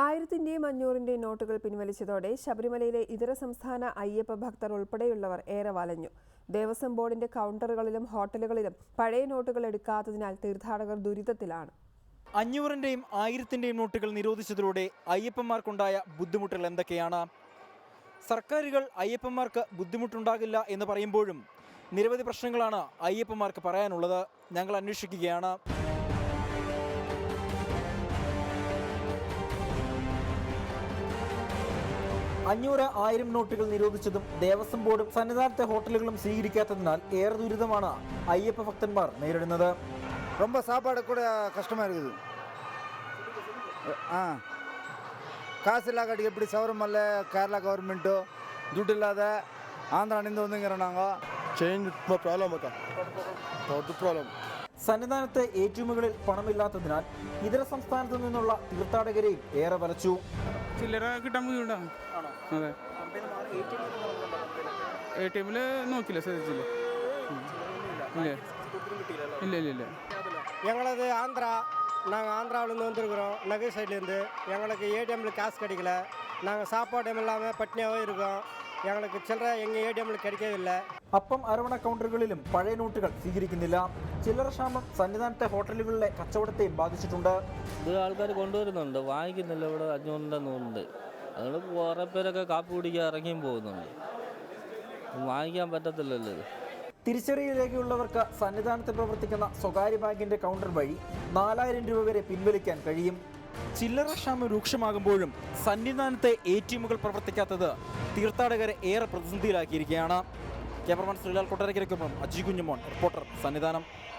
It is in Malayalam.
1000-ന്റെയും 500-ന്റെയും നോട്ടുകൾ പിൻവലിച്ചതോടെ ശബരിമലയിലെ ഇതര സംസ്ഥാന അയ്യപ്പ ഭക്തർ ഉൾപ്പെടെയുള്ളവർ ഏറെ വലഞ്ഞു. ദേവസ്വം ബോർഡിന്റെ കൗണ്ടറുകളിലും ഹോട്ടലുകളിലും പഴയ നോട്ടുകൾ എടുക്കാത്തതിനാൽ തീർത്ഥാടകർ ദുരിതത്തിലാണ്. 500-ന്റെയും 1000-ന്റെയും നോട്ടുകൾ നിരോധിച്ചതോടെ അയ്യപ്പന്മാർക്കുണ്ടായ ബുദ്ധിമുട്ടുകൾ എന്തൊക്കെയാണ്? സർക്കാരുകൾ അയ്യപ്പന്മാർക്ക് ബുദ്ധിമുട്ടുണ്ടാകില്ല എന്ന് പറയുമ്പോഴും നിരവധി പ്രശ്നങ്ങളാണ് അയ്യപ്പന്മാർക്ക് പറയാനുള്ളത്. ഞങ്ങൾ അന്വേഷിക്കുകയാണ്. 500-1000 നോട്ടുകൾ നിരോധിച്ചതും ദേവസ്വം ബോർഡും സന്നിധാനത്തെ ഹോട്ടലുകളും സ്വീകരിക്കാത്തതിനാൽ ഏറെ ദുരിതമാണ് അയ്യപ്പ ഭക്തന്മാർ നേരിടുന്നത്. ரொம்ப சாப்பாடு கூட கஷ்டமாக இருக்குது. காசு இல்லாக்காட்டி எப்படி சவரமல்ல கேரளா கவர்மெண்ட்டு துட்டு இல்லாத ஆந்திரானிந்து வந்துங்கிறோம் நாங்கள் ചേഞ്ച് പ്രോബ്ലം. സന്നിധാനത്തെ എടിഎമ്മുകളിൽ പണമില്ലാത്തതിനാൽ ഇതര സംസ്ഥാനത്തു നിന്നുള്ള തീർത്ഥാടകരെയും ഏറെ വലച്ചു. ചില്ലറ കിട്ടാൻ ബുദ്ധിമുട്ടാണ്. അതെ, ATM നോക്കില്ല, ശ്രദ്ധിച്ചില്ല. ഇല്ല. எங்களது ஆந்திரா, நாங்கள் ஆந்திராவிலேருந்து வந்திருக்கிறோம். நகை சைட்லேருந்து எங்களுக்கு ATMல காசு கிடைக்கல. நாங்கள் சாப்பாடு இல்லாமல் பட்னியாகவே இருக்கோம். ഞങ്ങൾക്ക് ചില്ലറ എങ്ങനെ ATMൽ கிடைக்கவில்லை. അപ്പം അരവണ കൗണ്ടറുകളിലും പഴയ നോട്ടുകൾ സ്വീകരിക്കുന്നില്ല. ചില്ലറ ക്ഷാമം സന്നിധാനത്തെ ഹോട്ടലുകളിലെ കച്ചവടത്തെയും ബാധിച്ചിട്ടുണ്ട്. ഇത് ആൾക്കാർ കൊണ്ടുവരുന്നുണ്ട്, വാങ്ങിക്കുന്നില്ല. ഇവിടെ 500 നൂറുണ്ട്. അതുകൊണ്ട് കുറേ പേരൊക്കെ കാപ്പി കുടിക്കാൻ ഇറങ്ങിയും പോകുന്നുണ്ട്. വാങ്ങിക്കാൻ പറ്റത്തില്ലല്ലോ. തിരിച്ചറിയൽ രേഖയുള്ളവർക്ക് സന്നിധാനത്ത് പ്രവർത്തിക്കുന്ന സ്വകാര്യ ബാങ്കിന്റെ കൗണ്ടർ വഴി 4000 രൂപ വരെ പിൻവലിക്കാൻ കഴിയും. ചില്ലറ ക്ഷാമം രൂക്ഷമാകുമ്പോഴും സന്നിധാനത്തെ ATMകൾ പ്രവർത്തിക്കാത്തത് തീർത്ഥാടകരെ ഏറെ പ്രതിസന്ധിയിലാക്കിയിരിക്കുകയാണ്. ക്യാമറമാൻ ശ്രീലാൽ കൊട്ടാരക്കരയ്ക്കൊപ്പം അജി കുഞ്ഞുമോൻ, റിപ്പോർട്ടർ, സന്നിധാനം.